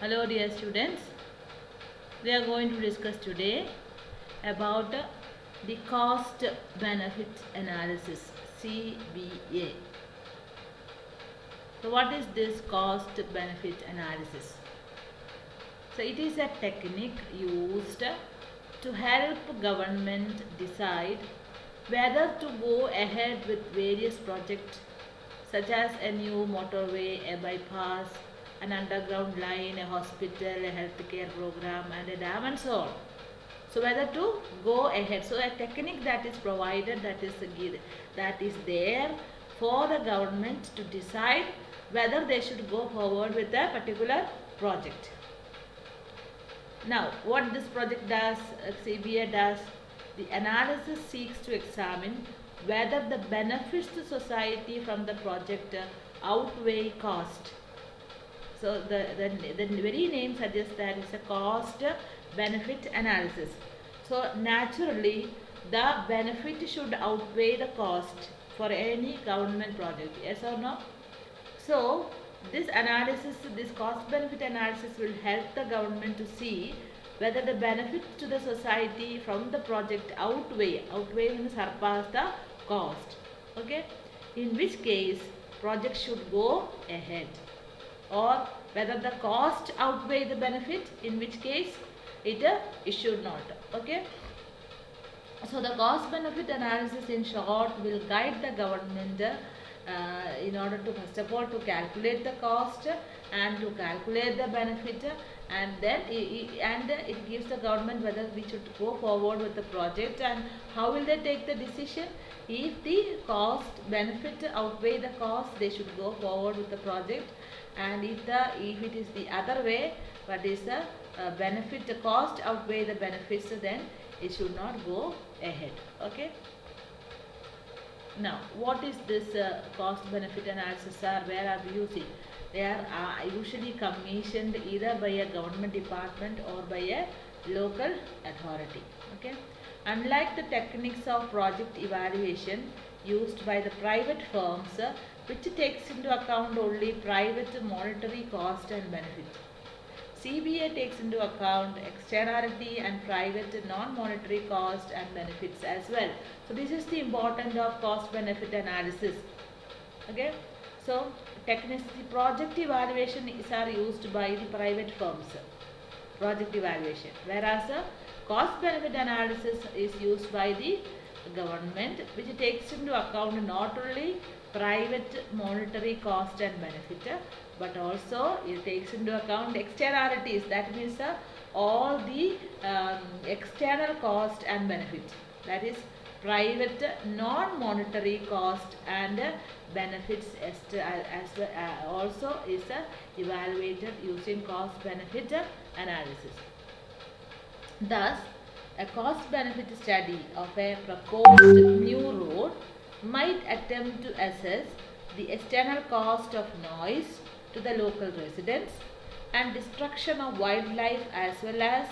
Hello dear students, we are going to discuss today about the cost benefit analysis CBA. So what is this cost benefit analysis? So it is a technique used to help government decide whether to go ahead with various projects such as a new motorway, a bypass, an underground line, a hospital, a healthcare program, and a dam, and so on. So whether to go ahead. So a technique that is provided, that is there for the government to decide whether they should go forward with a particular project. Now, what this project does, CBA does, the analysis seeks to examine whether the benefits to society from the project outweigh cost. So the very name suggests that it's a cost benefit analysis. So naturally, the benefit should outweigh the cost for any government project. Yes or no? So this analysis, this cost benefit analysis will help the government to see whether the benefits to the society from the project outweigh means surpass the cost. Okay, in which case project should go ahead, or whether the cost outweigh the benefit, in which case it should not. Okay, so the cost benefit analysis in short will guide the government in order to first of all to calculate the cost and to calculate the benefit, and then it gives the government whether we should go forward with the project and how will they take the decision. If the cost benefit outweigh the cost, they should go forward with the project, and if it is the other way, what is the benefit, the cost outweigh the benefits, then it should not go ahead. Okay, now what is this cost benefit analysis, or where are we using? They are usually commissioned either by a government department or by a local authority. Okay, unlike the techniques of project evaluation used by the private firms, which takes into account only private monetary cost and benefit, CBA takes into account externality and private non-monetary cost and benefits as well. So this is the importance of cost benefit analysis. Okay, so techniques, the project evaluation are used by the private firms, project evaluation, whereas cost benefit analysis is used by the government, which takes into account not only private monetary cost and benefit, but also it takes into account externalities. That means all the external cost and benefit, that is private non-monetary cost and benefits as well, also is evaluated using cost benefit analysis. Thus, a cost benefit study of a proposed new road might attempt to assess the external cost of noise to the local residents and destruction of wildlife, as well as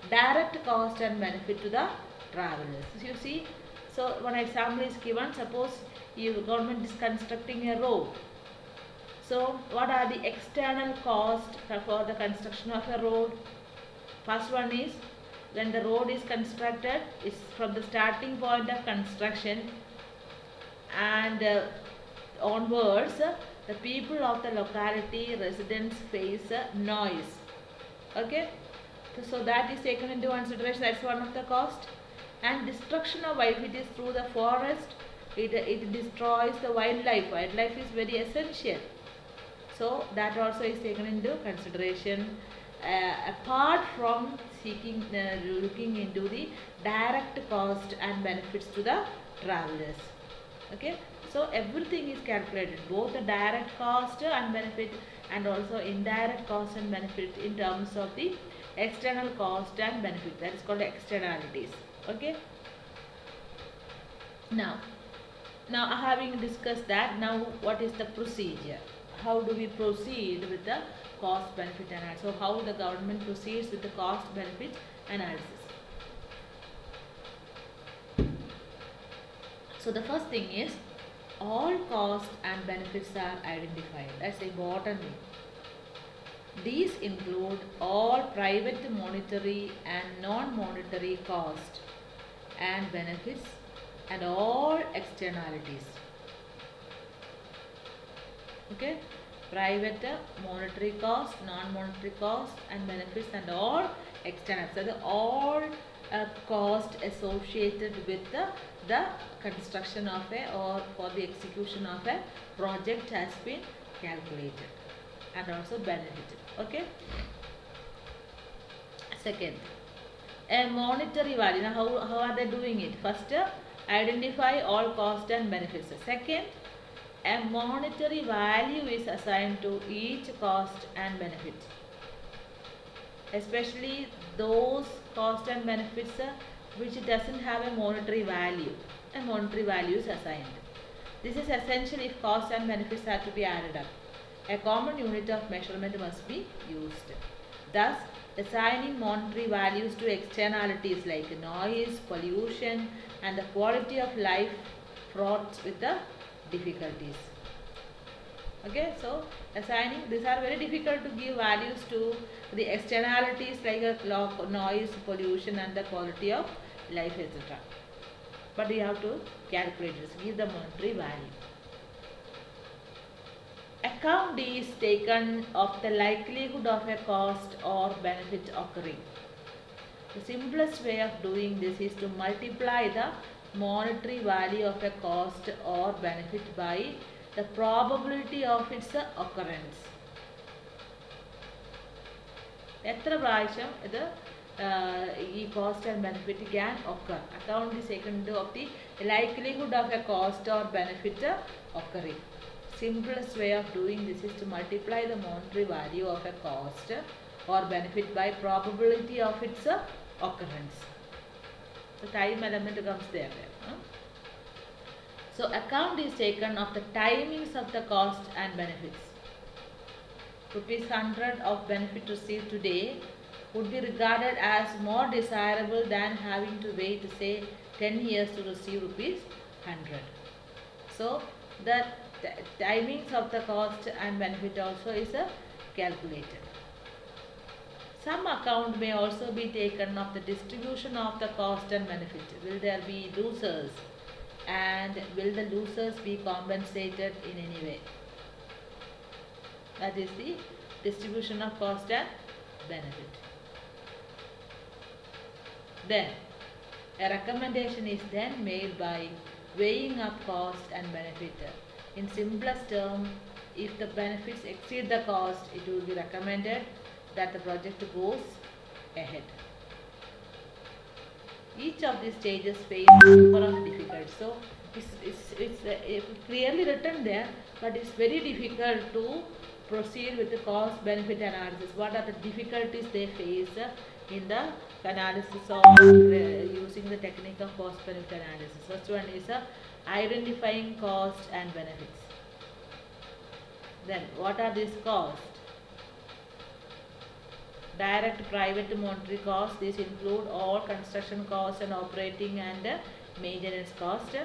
direct cost and benefit to the travelers. So you see, so one example is given. Suppose your government is constructing a road. So what are the external costs for the construction of a road? First one is, when the road is constructed, is from the starting point of construction and onwards, the people of the locality, residents, face noise. Okay, so that is taken into consideration. That's one of the cost. And destruction of wildlife, it is through the forest, it destroys the wildlife. Wildlife is very essential, so that also is taken into consideration, apart from looking into the direct cost and benefits to the travelers. Okay, so everything is calculated, both the direct cost and benefit and also indirect cost and benefit in terms of the external cost and benefit. That is called externalities. Okay, now having discussed that, now what is the procedure? How do we proceed with the cost benefit analysis? So how the government proceeds with the cost benefit analysis? So the first thing is, all costs and benefits are identified. That's the important thing. These include all private monetary and non-monetary costs and benefits and all externalities. Okay, private monetary cost, non-monetary cost and benefits and all external. So the all cost associated with the construction of a or for the execution of a project has been calculated and also benefited. Okay. Second, a monetary value. Now how are they doing it? First, identify all cost and benefits. Second, a monetary value is assigned to each cost and benefit, especially those cost and benefits which doesn't have a monetary value. A monetary value is assigned. This is essential if costs and benefits are to be added up. A common unit of measurement must be used. Thus, assigning monetary values to externalities like noise, pollution and the quality of life fraught with the difficulties. Okay, so assigning, these are very difficult to give values to the externalities like noise, pollution and the quality of life, etc. But you have to calculate this, give the monetary value. Account is taken of the likelihood of a cost or benefit occurring. The simplest way of doing this is to multiply the monetary value of a cost or benefit by the probability of its occurrence. എത്ര പ്രാവശ്യം ഇത് ഈ cost and benefit can occur. Account is taken of the likelihood of a cost or benefit occurring. Simplest way of doing this is to multiply the monetary value of a cost or benefit by probability of its occurrence. The time element comes there. So account is taken of the timings of the cost and benefits. Rupees 100 of benefit received today would be regarded as more desirable than having to wait, say, 10 years to receive rupees 100. So the timings of the cost and benefit also is calculated. Some account may also be taken of the distribution of the cost and benefit. Will there be losers? And will the losers be compensated in any way? That is the distribution of cost and benefit. Then a recommendation is then made by weighing up cost and benefit. In simplest term, if the benefits exceed the cost, it will be recommended that the project goes ahead. Each of these stages faces a number of difficulties. So it's clearly written there, but it's very difficult to proceed with the cost benefit analysis. What are the difficulties they face in the analysis of using the technique of cost benefit analysis? First one is identifying cost and benefits. Then what are these costs? Direct private monetary costs. These include all construction costs and operating and maintenance cost.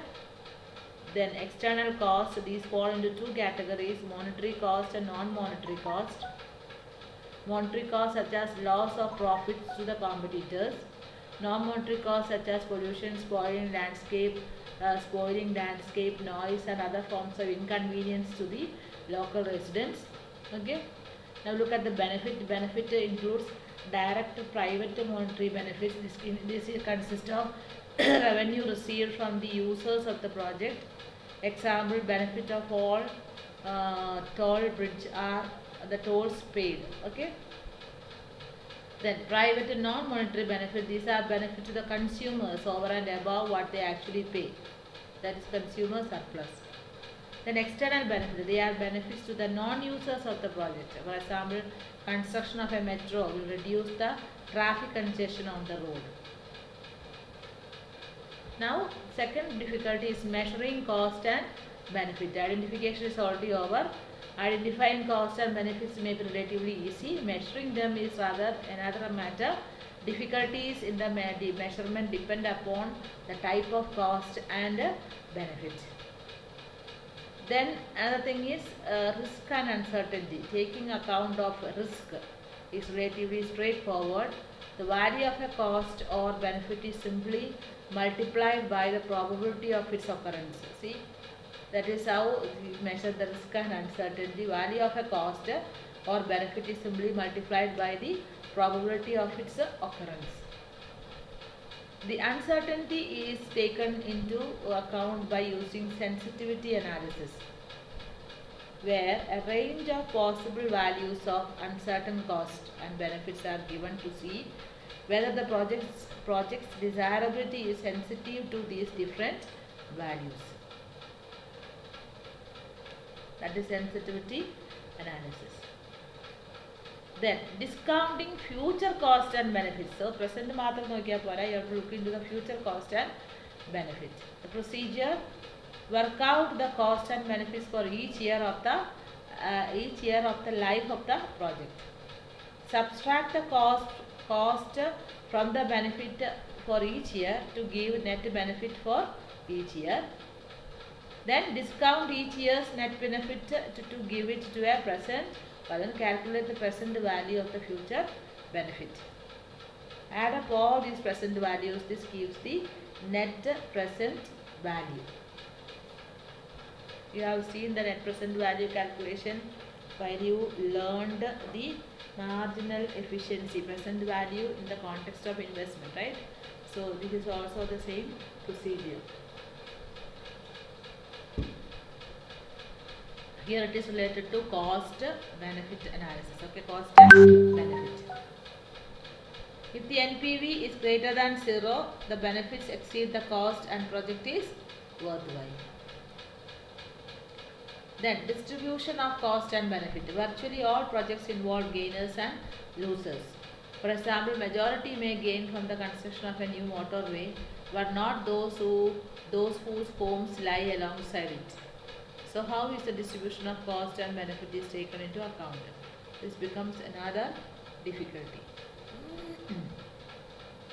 Then external costs. These fall into two categories: monetary cost and non-monetary cost. Monetary costs such as loss of profits to the competitors. Non-monetary costs such as pollution, spoiling landscape, noise and other forms of inconvenience to the local residents. Okay. Now look at the benefit. The benefit includes direct private monetary benefits. This consists of revenue received from the users of the project. Example, benefit of all toll bridge are the tolls paid. Okay. Then private and non-monetary benefit. These are benefits to the consumers over and above what they actually pay. That is consumer surplus. Then external benefit. They are benefits to the non-users of the project. For example, construction of a metro will reduce the traffic congestion on the road. Now, second difficulty is measuring cost and benefit. The identification is already over. Identifying costs and benefits may be relatively easy. Measuring them is rather another matter. Difficulties in the measurement depend upon the type of cost and benefit. Then another thing is risk and uncertainty. Taking account of risk is relatively straightforward. The value of a cost or benefit is simply multiplied by the probability of its occurrence. See, that is how we measure the risk and uncertainty. Value of a cost or benefit is simply multiplied by the probability of its occurrence. The uncertainty is taken into account by using sensitivity analysis, where a range of possible values of uncertain cost and benefits are given to see whether the project's desirability is sensitive to these different values. That is sensitivity analysis. Then discounting future cost and benefits. So present മാത്രം നോക്കിയാൽ പോരാ, you have to look into the future cost and benefit. The procedure: work out the cost and benefits for each year of the life of the project. Subtract the cost from the benefit for each year to give net benefit for each year. Then discount each year's net benefit to give it to a present, but then calculate the present value of the future benefit. Add up all these present values. This gives the net present value. You have seen the net present value calculation while you learned the marginal efficiency present value in the context of investment, right? So this is also the same procedure. Here it is related to cost benefit analysis. Okay, cost benefit. If the NPV is greater than 0, the benefits exceed the cost and project is worthwhile. Then distribution of cost and benefit. Virtually all projects involve gainers and losers. For example, majority may gain from the construction of a new motorway, but not those whose homes lie alongside it. So how is the distribution of cost and benefit is taken into account? This becomes another difficulty.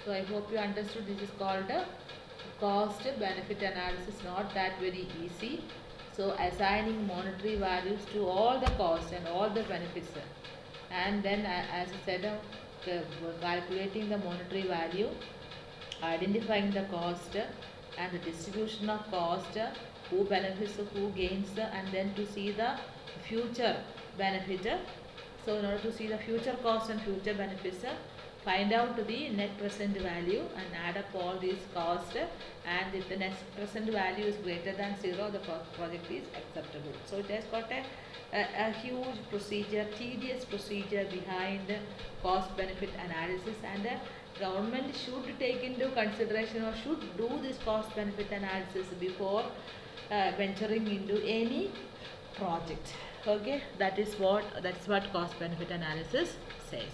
So I hope you understood. This is called a cost benefit analysis. Not that very easy. So assigning monetary values to all the costs and all the benefits, and then as I said, calculating the monetary value, identifying the cost and the distribution of cost, who benefits, who gains, and then to see the future benefit. So in order to see the future cost and future benefits, find out the net present value and add up all these costs, and if the net present value is greater than 0, the project is acceptable. So it has got a huge procedure, tedious procedure behind cost benefit analysis, and the government should take into consideration or should do this cost benefit analysis before venturing into any project. Okay, that is what cost benefit analysis says.